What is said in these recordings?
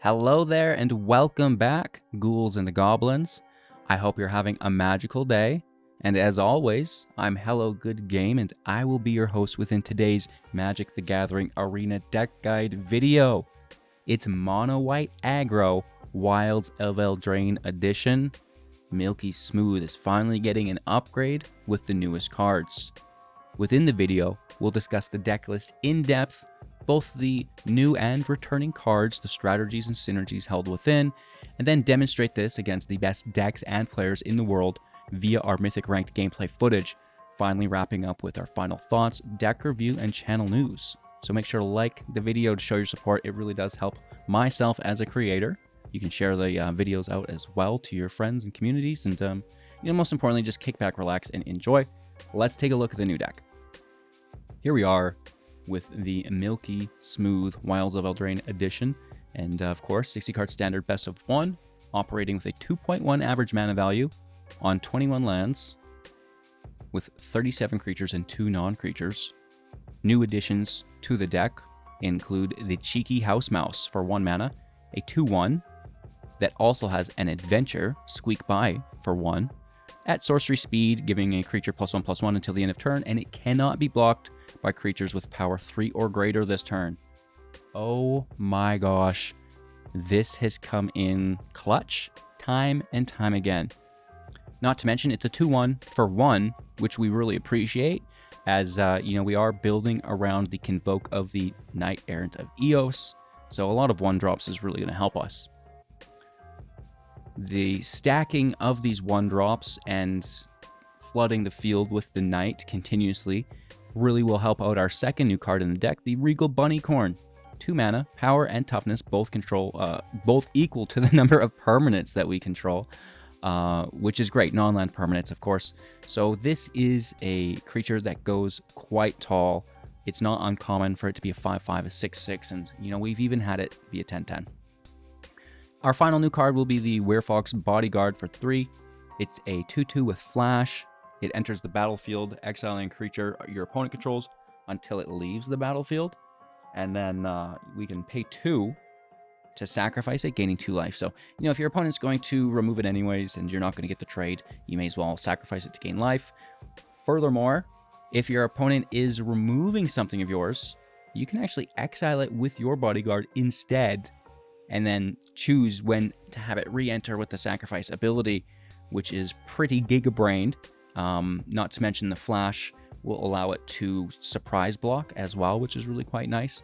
Hello there and welcome back, ghouls and goblins. I hope you're having a magical day. And as always, I'm Hello Good Game and I will be your host within today's Magic the Gathering Arena Deck Guide video. It's Mono White Aggro Wilds of Eldraine Edition. Milky Smooth is finally getting an upgrade with the newest cards. Within the video, we'll discuss the deck list in depth, both the new and returning cards, the strategies and synergies held within, and then demonstrate this against the best decks and players in the world via our Mythic ranked gameplay footage, finally wrapping up with our final thoughts, deck review, and channel news. So make sure to like the video to show your support. It really does help myself as a creator. You can share the videos out as well to your friends and communities, and most importantly, just kick back, relax, and enjoy. Let's take a look at the new deck. Here we are with the Milky Smooth Wilds of Eldraine Edition, and of course 60 card standard best of 1, operating with a 2.1 average mana value on 21 lands with 37 creatures and 2 non-creatures. New additions to the deck include the Cheeky House Mouse for 1 mana, a 2/1 that also has an adventure, Squeak By, for 1 at sorcery speed, giving a creature +1/+1 until the end of turn, and it cannot be blocked by creatures with power 3 or greater this turn. Oh my gosh, this has come in clutch time and time again. Not to mention it's a 2/1 for 1, which we really appreciate, as we are building around the Convoke of the Knight-Errant of Eos, so a lot of 1-drops is really going to help us. The stacking of these 1-drops and flooding the field with the Knight continuously really will help out our second new card in the deck, the Regal Bunnicorn. 2 mana, power and toughness, both equal to the number of permanents that we control, which is great. Non-land permanents, of course. So this is a creature that goes quite tall. It's not uncommon for it to be a 5/5, a 6/6, and we've even had it be a 10/10. Our final new card will be the Werefox Bodyguard for 3. It's a 2/2 with flash. It enters the battlefield, exiling a creature your opponent controls until it leaves the battlefield. And then we can pay 2 to sacrifice it, gaining 2 life. So, if your opponent's going to remove it anyways and you're not going to get the trade, you may as well sacrifice it to gain life. Furthermore, if your opponent is removing something of yours, you can actually exile it with your bodyguard instead, and then choose when to have it re-enter with the sacrifice ability, which is pretty giga-brained. Not to mention the flash will allow it to surprise block as well, which is really quite nice.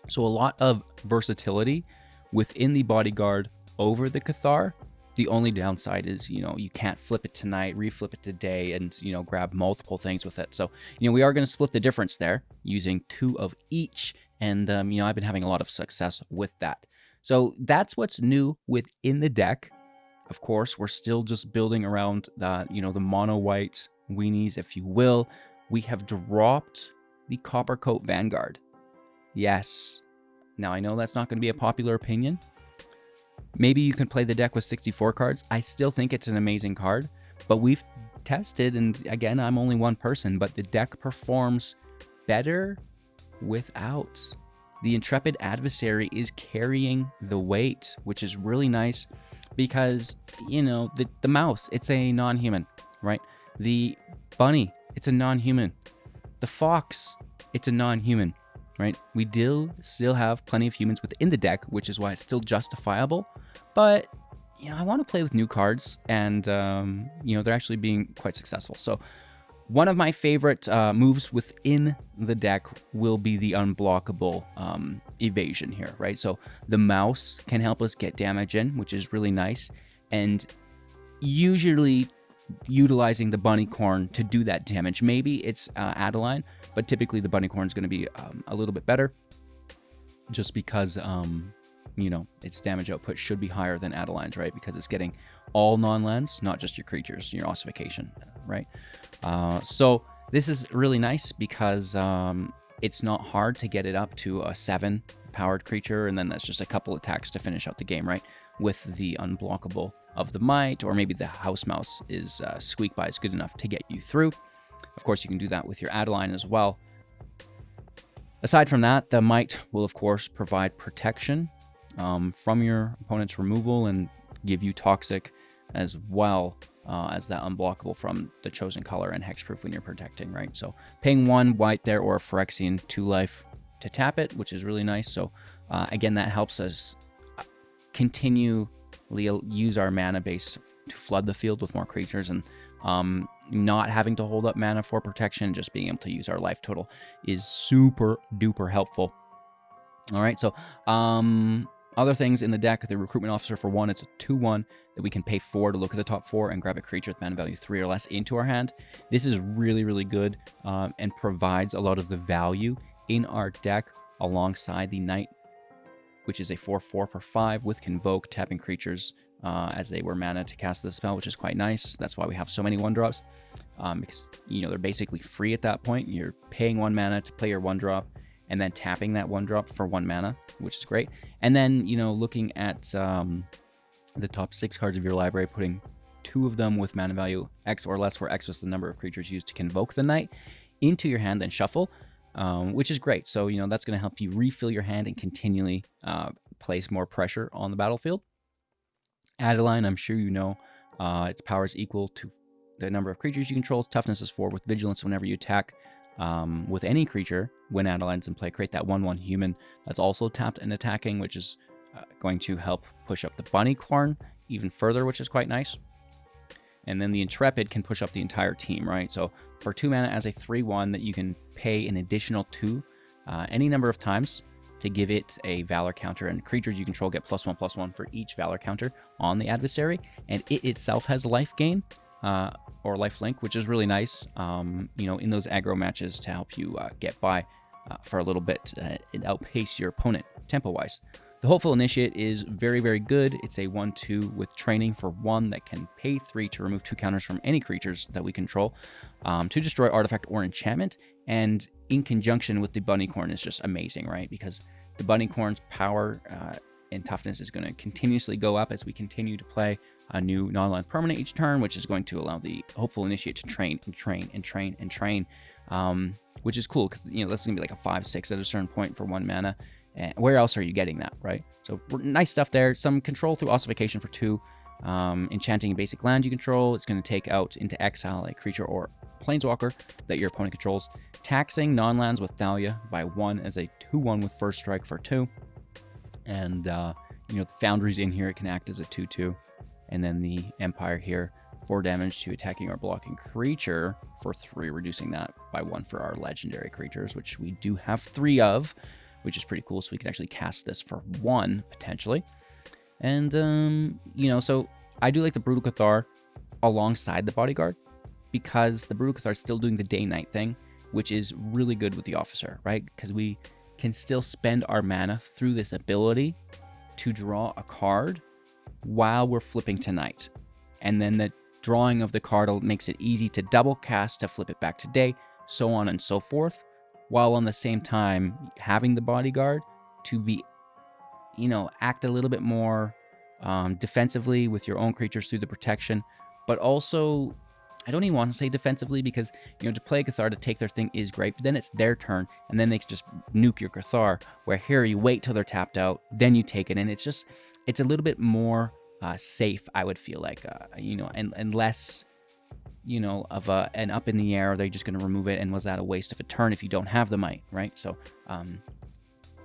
So a lot of versatility within the bodyguard over the Cathar. The only downside is, you can't flip it tonight, reflip it today, and, grab multiple things with it. So, we are going to split the difference there using 2 of each. And, I've been having a lot of success with that. So that's what's new within the deck. Of course, we're still just building around the, the mono white weenies, if you will. We have dropped the Copper Coat Vanguard. Yes. Now, I know that's not going to be a popular opinion. Maybe you can play the deck with 64 cards. I still think it's an amazing card, but we've tested, and again, I'm only one person, but the deck performs better without. The Intrepid Adversary is carrying the weight, which is really nice because, the mouse, it's a non-human, right? The bunny, it's a non-human. The fox, it's a non-human, right? We still have plenty of humans within the deck, which is why it's still justifiable. But, I want to play with new cards, and, they're actually being quite successful. So one of my favorite moves within the deck will be the unblockable evasion here, right? So the mouse can help us get damage in, which is really nice. And usually utilizing the Bunnicorn to do that damage. Maybe it's Adeline, but typically the Bunnicorn is going to be a little bit better just because, its damage output should be higher than Adeline's, right? Because it's getting all non-lands, not just your creatures, your Ossification, right? So this is really nice because it's not hard to get it up to a 7 powered creature, and then that's just a couple attacks to finish out the game, right? With the unblockable of the Mite, or maybe the House Mouse is Squeak By is good enough to get you through. Of course, you can do that with your Adeline as well. Aside from that, the Mite will, of course, provide protection from your opponent's removal and give you toxic as well as that unblockable from the chosen color and hexproof when you're protecting, right? So paying 1 white there or a Phyrexian 2 life to tap it, which is really nice. So again, that helps us continually use our mana base to flood the field with more creatures, and not having to hold up mana for protection, just being able to use our life total is super duper helpful. All right, so other things in the deck, the Recruitment Officer for 1, it's a 2/1 that we can pay 4 to look at the top 4 and grab a creature with mana value 3 or less into our hand. This is really, really good and provides a lot of the value in our deck alongside the Knight, which is a 4/4 for 5 with Convoke, tapping creatures as they were mana to cast the spell, which is quite nice. That's why we have so many 1-drops, because, you know, they're basically free at that point. You're paying 1 mana to play your 1-drop, and then tapping that 1-drop for 1 mana, which is great. And then, you know, looking at the top 6 cards of your library, putting 2 of them with mana value X or less, where X was the number of creatures used to Convoke the Knight, into your hand and shuffle, which is great. So, you know, that's going to help you refill your hand and continually place more pressure on the battlefield. Adeline, I'm sure you know, its power is equal to the number of creatures you control. Toughness is 4 with vigilance whenever you attack with any creature. When Adeline's in play, create that 1/1 human that's also tapped and attacking, which is going to help push up the Bunnicorn even further, which is quite nice. And then the Intrepid can push up the entire team, right? So for 2 mana as a 3/1 that you can pay an additional 2 any number of times to give it a Valor counter, and creatures you control get +1/+1 for each Valor counter on the adversary, and it itself has life gain or life link, which is really nice, you know, in those aggro matches to help you get by for a little bit and outpace your opponent tempo-wise. The Hopeful Initiate is very, very good. It's a 1/2 with training for 1 that can pay 3 to remove 2 counters from any creatures that we control, to destroy artifact or enchantment, and in conjunction with the Bunnicorn is just amazing, right? Because the Bunnicorn's power and toughness is going to continuously go up as we continue to play a new non-land permanent each turn, which is going to allow the Hopeful Initiate to train and train and train and train, which is cool because, you know, that's going to be like a 5/6 at a certain point for 1 mana. Where else are you getting that, right? So nice stuff there. Some control through Ossification for 2. Enchanting a basic land you control. It's going to take out into exile a creature or planeswalker that your opponent controls. Taxing non-lands with Thalia by 1 as a 2/1 with First Strike for 2. And, you know, the Foundry's in here. It can act as a 2/2. And then the Empire here, 4 damage to attacking or blocking creature for 3, reducing that by 1 for our legendary creatures, which we do have 3 of, which is pretty cool. So we can actually cast this for 1, potentially. And, you know, so I do like the Brutal Cathar alongside the Bodyguard, because the Brutal Cathar is still doing the day-night thing, which is really good with the Officer, right? Because we can still spend our mana through this ability to draw a card while we're flipping to night. And then the drawing of the card makes it easy to double cast to flip it back to day, so on and so forth, while on the same time having the Bodyguard to be, you know, act a little bit more defensively with your own creatures through the protection, but also, I don't even want to say defensively, because, you know, to play a Cathar to take their thing is great, but then it's their turn, and then they can just nuke your Cathar, where here you wait till they're tapped out, then you take it, and it's just, it's a little bit more safe, I would feel like, you know, and less, you know, of an up in the air, are they just going to remove it, and was that a waste of a turn if you don't have the Mite, right? So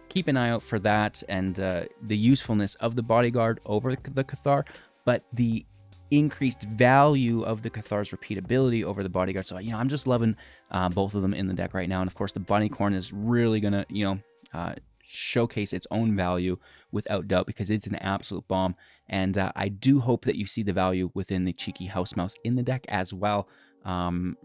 keep an eye out for that, and the usefulness of the Bodyguard over the Cathar, but the increased value of the Cathar's repeatability over the Bodyguard. So, you know, I'm just loving both of them in the deck right now, and of course the Bunnicorn is really going to, you know, showcase its own value without doubt, because it's an absolute bomb. And I do hope that you see the value within the cheeky house mouse in the deck as well,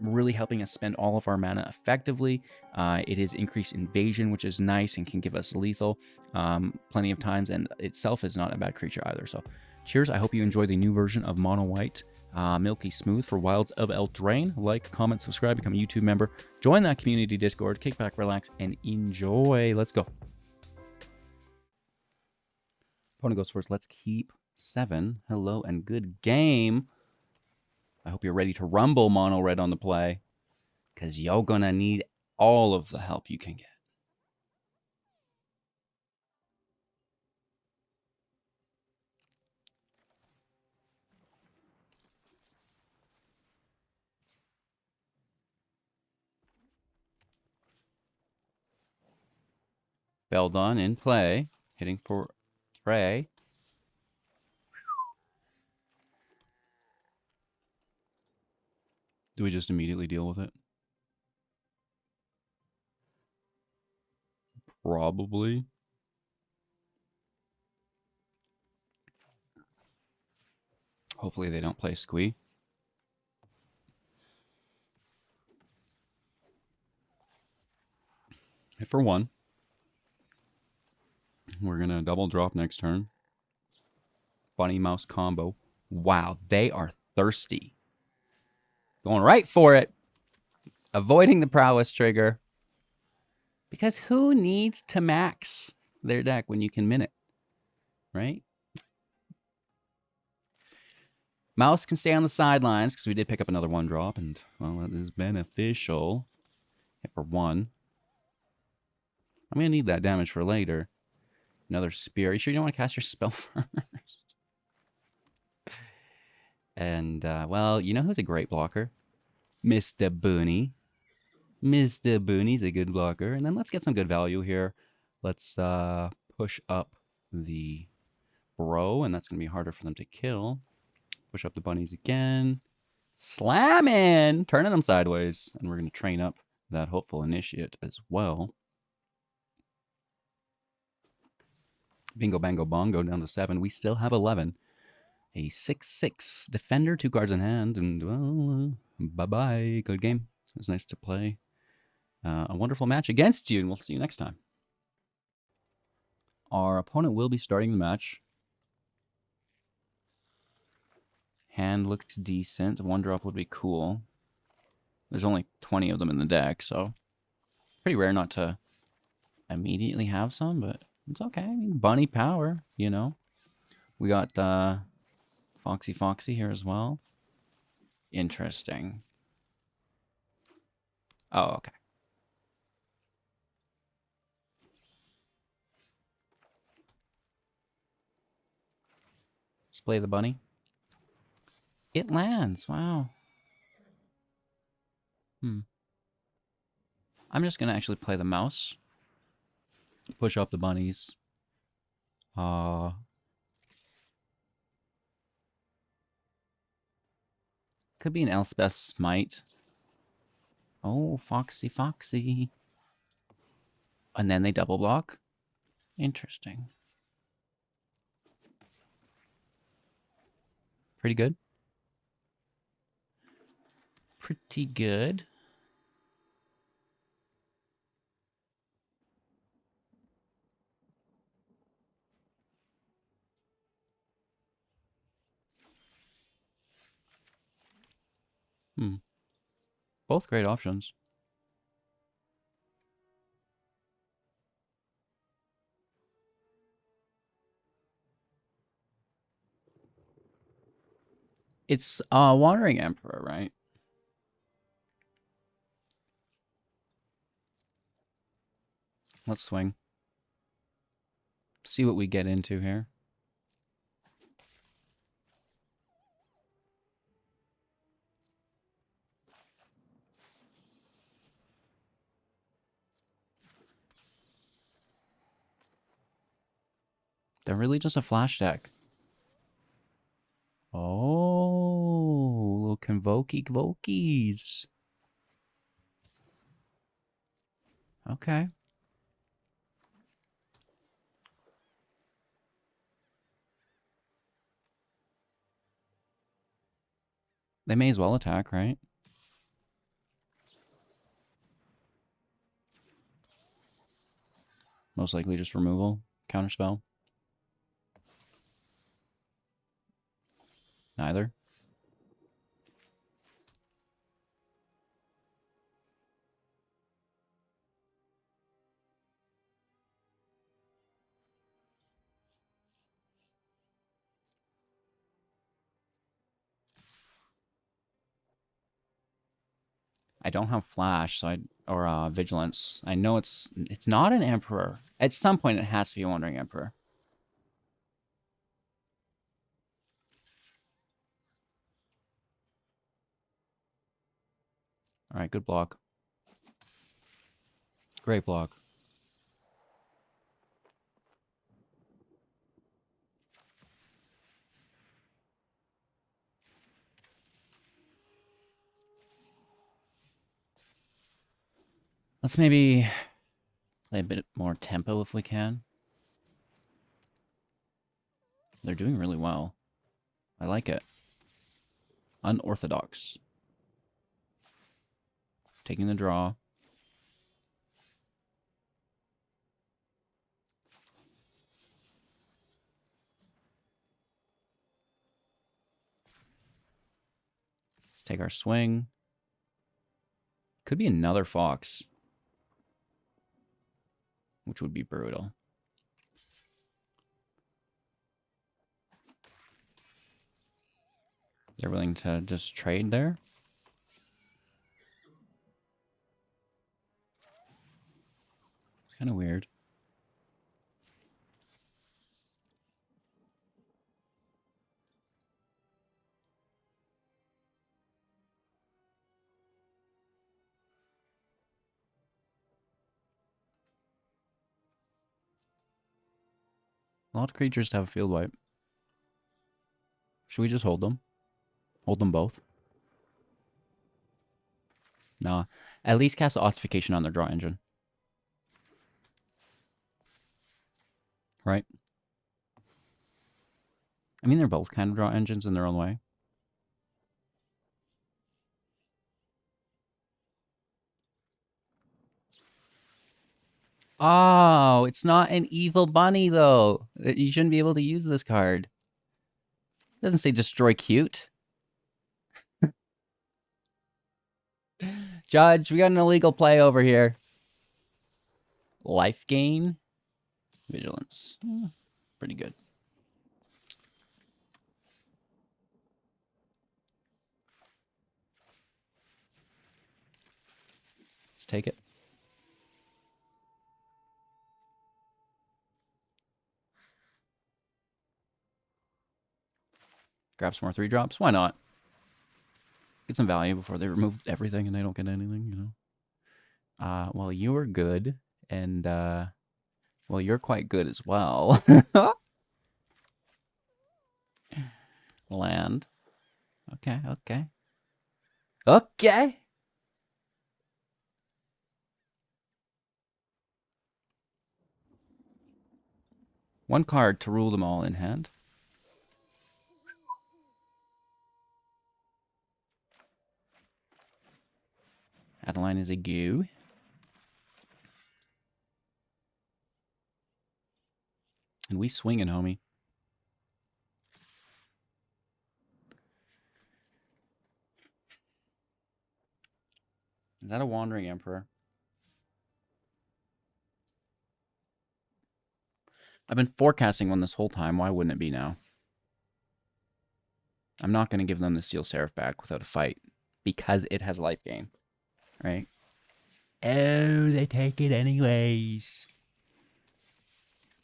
really helping us spend all of our mana effectively. It is increased invasion, which is nice and can give us lethal plenty of times, and itself is not a bad creature either. So cheers. I hope you enjoy the new version of Mono White Milky Smooth for Wilds of Eldraine. Like, comment, subscribe, become a YouTube member, join that community Discord, kick back, relax, and enjoy. Let's go. Opponent goes first. Let's keep 7. Hello and good game. I hope you're ready to rumble Mono Red on the play, because you're going to need all of the help you can get. Beldon in play. Hitting for Prey. Do we just immediately deal with it? Probably. Hopefully they don't play Squee. Hit for 1. We're going to double drop next turn. Bunny mouse combo. Wow, they are thirsty. Going right for it. Avoiding the prowess trigger. Because who needs to max their deck when you can min it? Right? Mouse can stay on the sidelines because we did pick up another 1-drop, and, well, that is beneficial. Hit for 1. I'm going to need that damage for later. Another spear. Are you sure you don't want to cast your spell first? And, well, you know who's a great blocker? Mr. Booney. Mr. Booney's a good blocker. And then let's get some good value here. Let's push up the bro, and that's going to be harder for them to kill. Push up the bunnies again. Slamming! Turning them sideways. And we're going to train up that hopeful initiate as well. Bingo, bango, bongo, down to 7. We still have 11. A 6/6 defender, 2 cards in hand, and, well, bye-bye. Good game. It was nice to play a wonderful match against you, and we'll see you next time. Our opponent will be starting the match. Hand looks decent. 1-drop would be cool. There's only 20 of them in the deck, so pretty rare not to immediately have some, but it's okay. I mean, bunny power, you know. We got Foxy here as well. Interesting. Oh, okay. Let's play the bunny. It lands. Wow. I'm just going to actually play the mouse. Push up the bunnies. Could be an Elspeth Smite. Oh, Foxy. And then they double block. Interesting. Pretty good. Pretty good. Both great options. It's Wandering Emperor, right? Let's swing. See what we get into here. They're really just a flash deck. Oh, little Convokies. Okay. They may as well attack, right? Most likely just removal. Counterspell. Neither. I don't have flash, so or vigilance. I know it's not an emperor. At some point, it has to be a wandering emperor. All right, good block. Great block. Let's maybe play a bit more tempo if we can. They're doing really well. I like it. Unorthodox. Taking the draw. Let's take our swing. Could be another fox, which would be brutal. They're willing to just trade there. It's kind of weird. A lot of creatures to have a field wipe. Should we just hold them? Hold them both? Nah. At least cast Ossification on their draw engine. Right? I mean, they're both kind of draw engines in their own way. Oh, it's not an evil bunny, though. You shouldn't be able to use this card. It doesn't say destroy cute. Judge, we got an illegal play over here. Life gain. Vigilance. Pretty good. Let's take it. Grab some more 3-drops. Why not? Get some value before they remove everything and they don't get anything, you know? Well, you were good. And, well, you're quite good as well. Land. Okay, okay. Okay! One card to rule them all in hand. Adeline is a goo. And we swinging, homie. Is that a Wandering Emperor? I've been forecasting one this whole time. Why wouldn't it be now? I'm not going to give them the Steel Seraph back without a fight. Because it has life gain. Right? Oh, they take it anyways.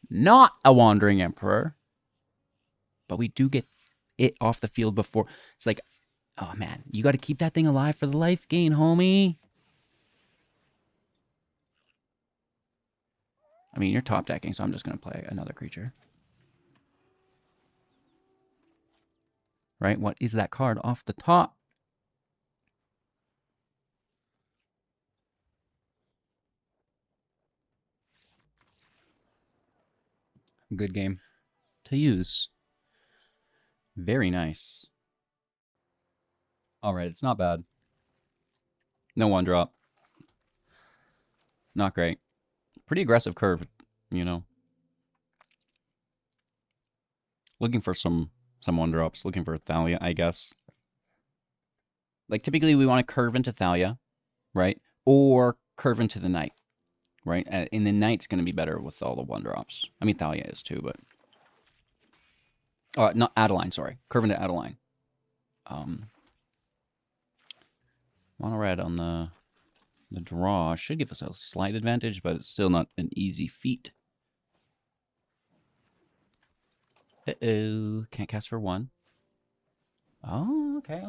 Not a Wandering Emperor. But we do get it off the field before. It's like, oh man, you got to keep that thing alive for the life gain, homie. I mean, you're top decking, so I'm just going to play another creature. Right? What is that card off the top? Good game to use. Very nice. All right, it's not bad. No 1-drop. Not great. Pretty aggressive curve, you know. Looking for some 1-drops. Looking for Thalia, I guess. Like, typically we want to curve into Thalia, right? Or curve into the Knight, right? And the Knight's going to be better with all the 1-drops. I mean, Thalia is too, but... not Adeline, sorry. Curve into Adeline. Mono red on the draw should give us a slight advantage, but it's still not an easy feat. Uh-oh. Can't cast for 1. Oh, okay.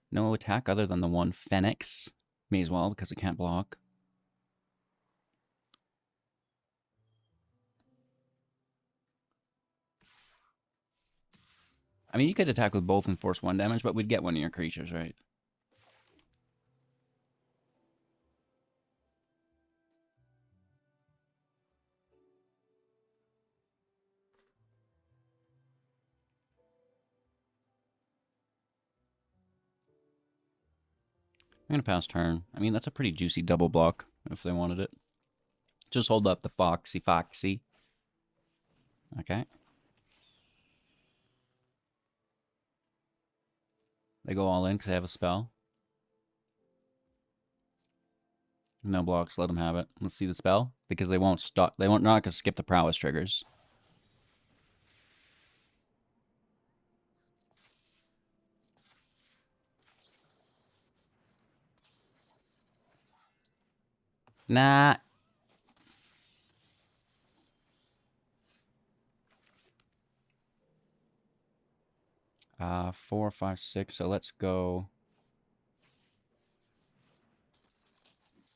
No attack other than the 1 Phoenix. May as well, because it can't block. I mean, you could attack with both and force 1 damage, but we'd get one of your creatures, right? I'm going to pass turn. I mean, that's a pretty juicy double block if they wanted it. Just hold up the Foxy Foxy. Okay. They go all in because they have a spell. No blocks, let them have it. Let's see the spell. Because they won't stop. They won't not gonna skip the prowess triggers. Nah. 4, 5, 6. So let's go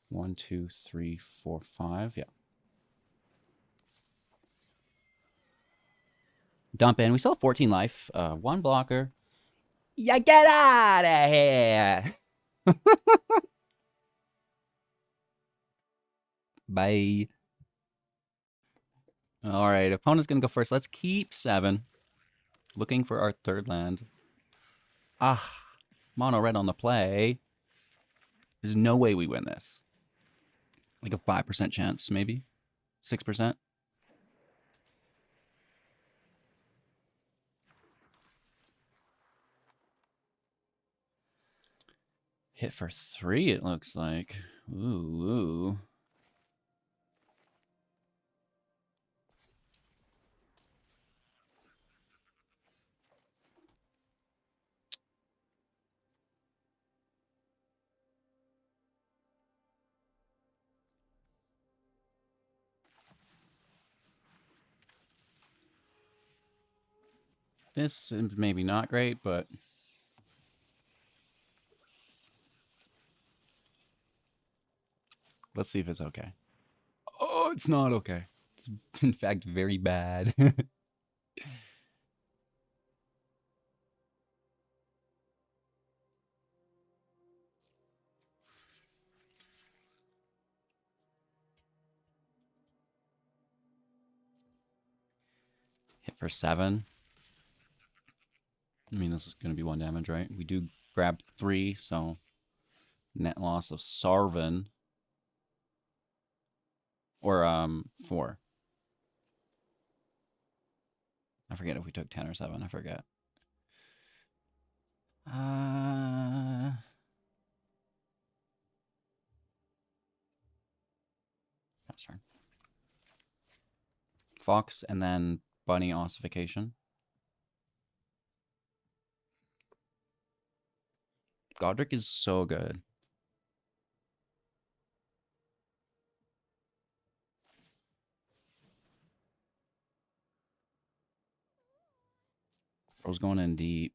1, 2, 3, 4, 5. Yeah. Dump in. We still have 14 life. 1 blocker. Yeah, get out of here. Bye. All right, opponent's gonna go first. Let's keep 7. Looking for our 3rd land. Mono red on the play. There's no way we win this. Like a 5% chance, maybe 6%. Hit for 3, it looks like. Ooh. This is maybe not great, but let's see if it's okay. Oh, it's not okay. It's in fact very bad. Hit for 7. I mean, this is going to be 1 damage, right? We do grab 3, so net loss of Sarvin. Or 4. I forget if we took 10 or 7. I forget. That's turn. Fox and then Bunny Ossification. Godric is so good. I was going in deep.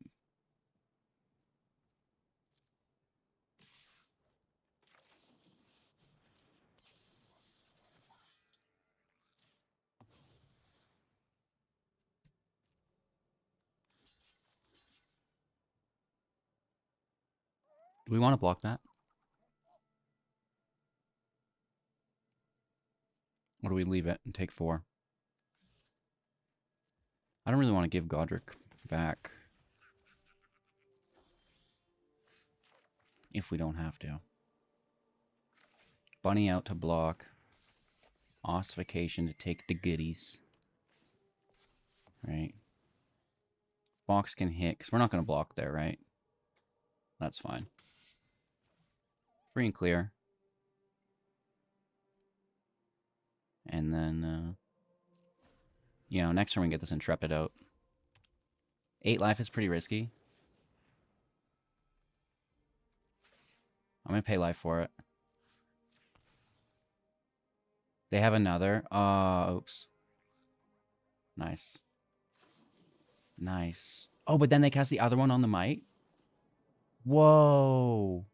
Do we want to block that? Or do we leave it and take 4? I don't really want to give Godric back if we don't have to. Bunny out to block. Ossification to take the goodies. Right. Fox can hit, because we're not going to block there, right? That's fine. Free and clear. And then, you know, next turn we can get this Intrepid out. 8 life is pretty risky. I'm going to pay life for it. They have another. Oops. Nice. Nice. Oh, but then they cast the other one on the Mite? Whoa.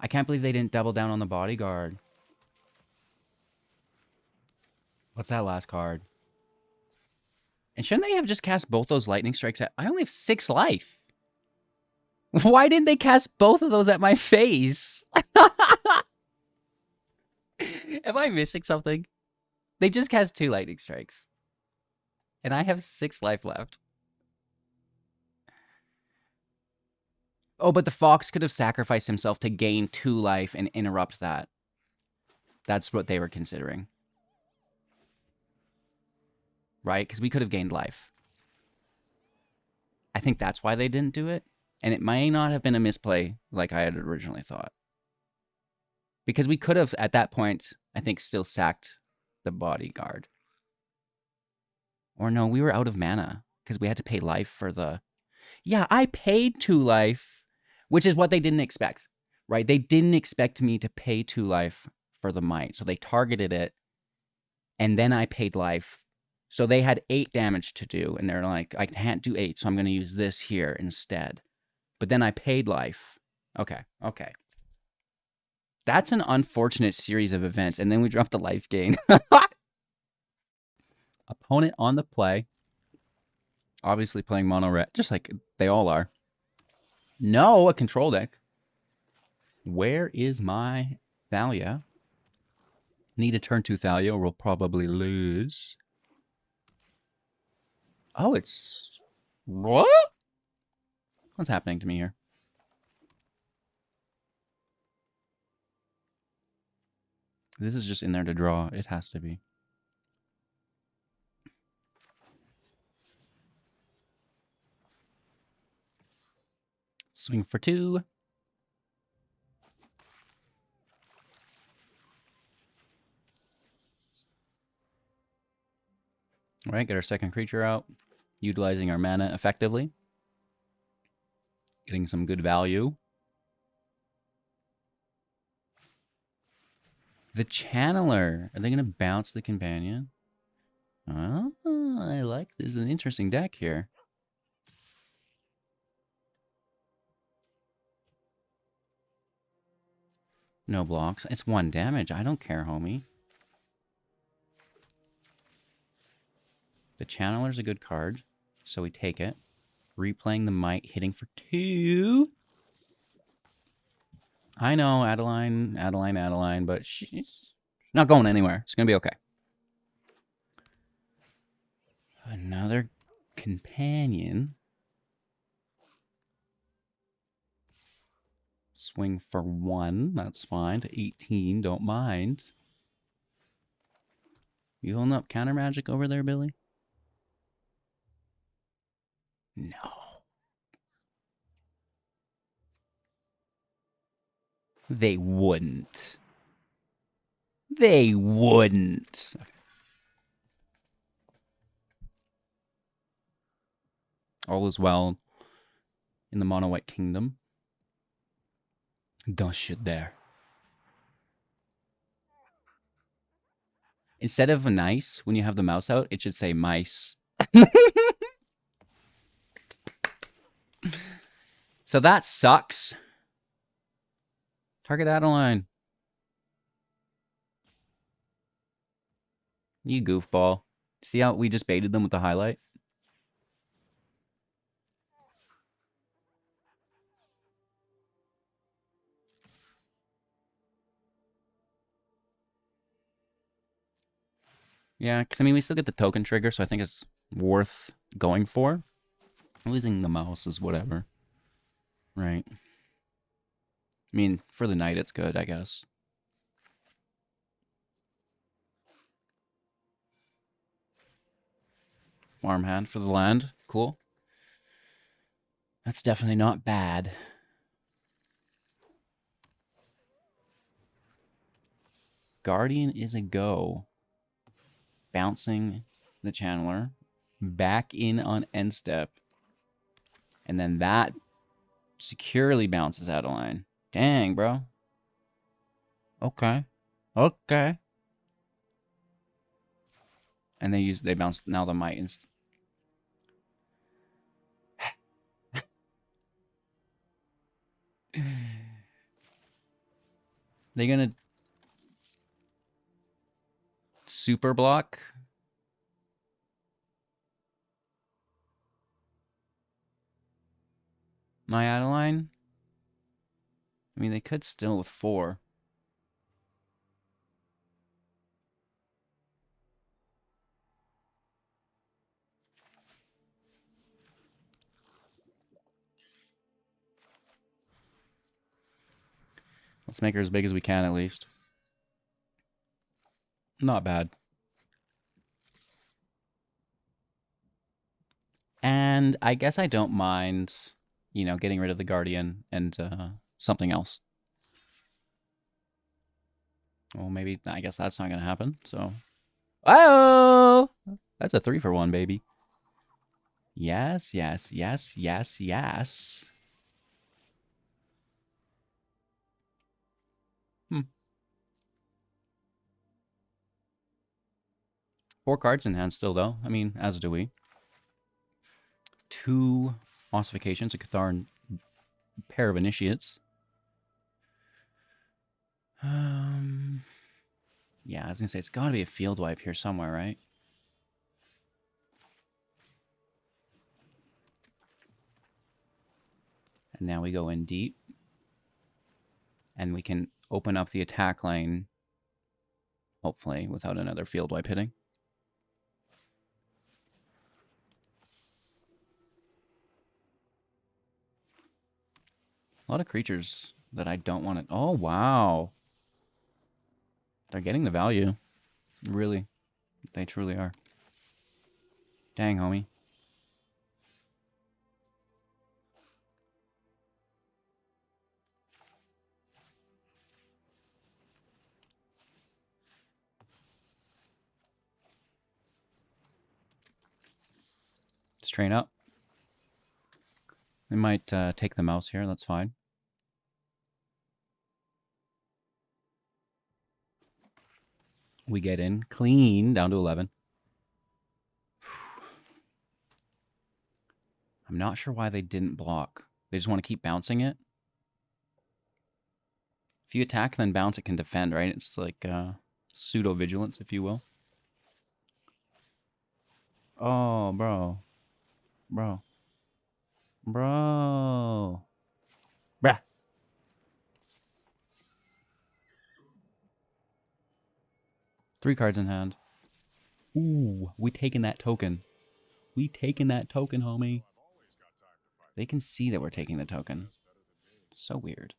I can't believe they didn't double down on the Bodyguard. What's that last card? And shouldn't they have just cast both those lightning strikes at... I only have 6 life. Why didn't they cast both of those at my face? Am I missing something? They just cast 2 lightning strikes. And I have 6 life left. Oh, but the fox could have sacrificed himself to gain 2 life and interrupt that. That's what they were considering. Right? Because we could have gained life. I think that's why they didn't do it. And it may not have been a misplay like I had originally thought. Because we could have, at that point, I think, still sacked the bodyguard. Or no, we were out of mana. Because we had to pay life for the... Yeah, I paid 2 life. Which is what they didn't expect. Right? They didn't expect me to pay 2 life for the Mite. So they targeted it. And then I paid life. So they had 8 damage to do. And they're like, I can't do 8. So I'm going to use this here instead. But then I paid life. Okay. That's an unfortunate series of events. And then we dropped the life gain. Opponent on the play. Obviously playing mono red. Just like they all are. No, a control deck. Where is my Thalia? Need a turn 2 Thalia or we'll probably lose. Oh, it's... What? What's happening to me here? This is just in there to draw. It has to be. Swing for 2. All right, get our second creature out. Utilizing our mana effectively. Getting some good value. The Channeler. Are they going to bounce the companion? Oh, I like this. This is an interesting deck here. No blocks. It's 1 damage. I don't care, homie. The Channeler's a good card, so we take it. Replaying the Mite, hitting for 2. I know, Adeline, but she's not going anywhere. It's going to be okay. Another companion. Swing for 1. That's fine. To 18. Don't mind. You holding up counter magic over there, Billy? No. They wouldn't. They wouldn't. All is well in the Mono White Kingdom. Don't shit there. Instead of a nice, when you have the mouse out, it should say mice. So that sucks. Target Adeline. You goofball. See how we just baited them with the highlight? Yeah, because I mean, we still get the token trigger, so I think it's worth going for. Losing the mouse is whatever. Right. I mean, for the night, it's good, I guess. Farmhand for the land. Cool. That's definitely not bad. Guardian is a go. Bouncing the Channeler. Back in on end step. And then that securely bounces Adeline. Dang, bro. Okay. Okay. And they bounce now the Mite. They gonna super block? My Adeline? I mean, they could still with 4. Let's make her as big as we can, at least. Not bad. And I guess I don't mind, you know, getting rid of the Guardian and something else. Well, maybe, I guess that's not going to happen, so. Oh! That's a 3-for-1, baby. Yes, yes, yes, yes, yes. 4 cards in hand still, though. I mean, as do we. 2 Ossifications, a Cathar, and a pair of Initiates. Yeah, I was going to say, it's got to be a field wipe here somewhere, right? And now we go in deep. And we can open up the attack lane, hopefully, without another field wipe hitting. A lot of creatures that I don't want to... Oh, wow. They're getting the value. Really. They truly are. Dang, homie. Let's train up. We might take the mouse here. That's fine. We get in clean, down to 11. I'm not sure why they didn't block. They just want to keep bouncing it. If you attack, then bounce, it can defend, right? It's like pseudo-vigilance, if you will. Oh, bro. Bro. Bro. Bruh. Three cards in hand. Ooh, we taking that token. We taking that token, homie. They can see that we're taking the token. So weird.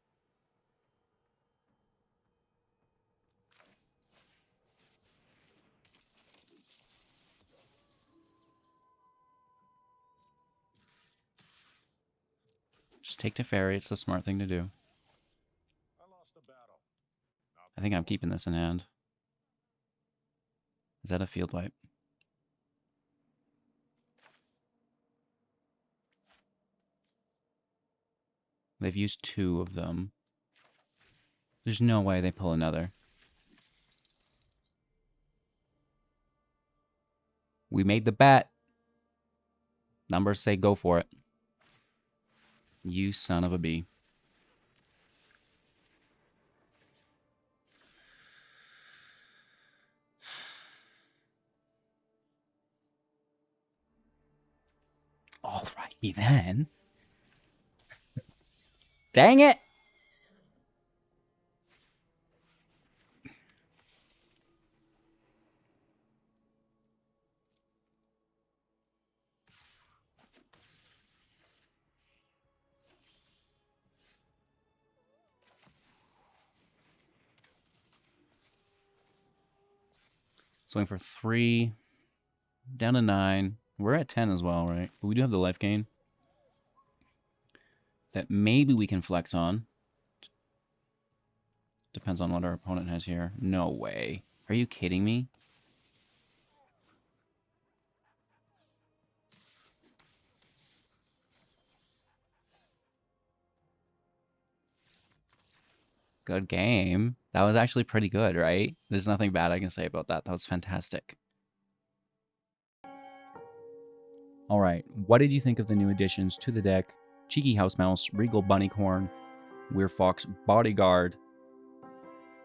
Just take Teferi, it's the smart thing to do. I think I'm keeping this in hand. Is that a field wipe? They've used 2 of them. There's no way they pull another. We made the bet. Numbers say go for it. You son of a bee. Alrighty then. Dang it! Swing for 3. Down to 9. We're at 10 as well, right? But we do have the life gain. That maybe we can flex on. Depends on what our opponent has here. No way. Are you kidding me? Good game. That was actually pretty good, right? There's nothing bad I can say about that. That was fantastic. All right. What did you think of the new additions to the deck? Cheeky House Mouse, Regal Bunnicorn, Werefox Bodyguard.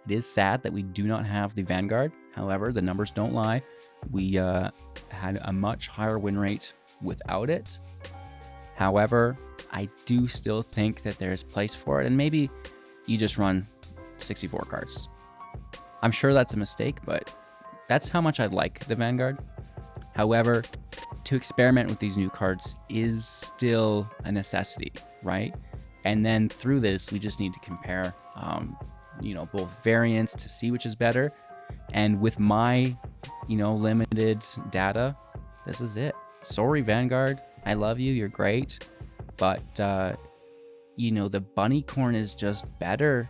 It is sad that we do not have the Vanguard. However, the numbers don't lie. We had a much higher win rate without it. However, I do still think that there is place for it. And maybe you just run 64 cards. I'm sure that's a mistake, but that's how much I like the Vanguard. However, to experiment with these new cards is still a necessity, right? And then through this, we just need to compare both variants to see which is better. And with my, limited data, this is it. Sorry, Vanguard. I love you. You're great. But, the Bunnicorn is just better.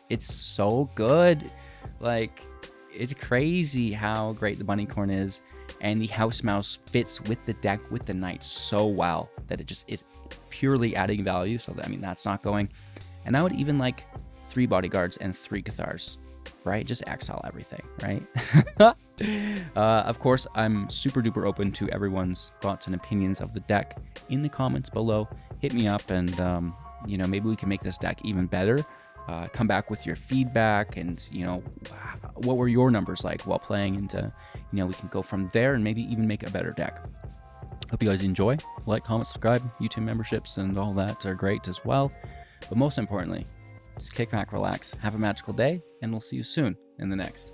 It's so good. Like, it's crazy how great the Bunnicorn is. And the House Mouse fits with the deck with the Knight so well that it just is purely adding value. So, that's not going. And I would even like 3 Bodyguards and 3 Cathars, right? Just exile everything, right? Of course, I'm super duper open to everyone's thoughts and opinions of the deck in the comments below. Hit me up and, maybe we can make this deck even better. Come back with your feedback and, what were your numbers like while playing, and, we can go from there and maybe even make a better deck. Hope you guys enjoy. Like, comment, subscribe. YouTube memberships and all that are great as well. But most importantly, just kick back, relax, have a magical day, and we'll see you soon in the next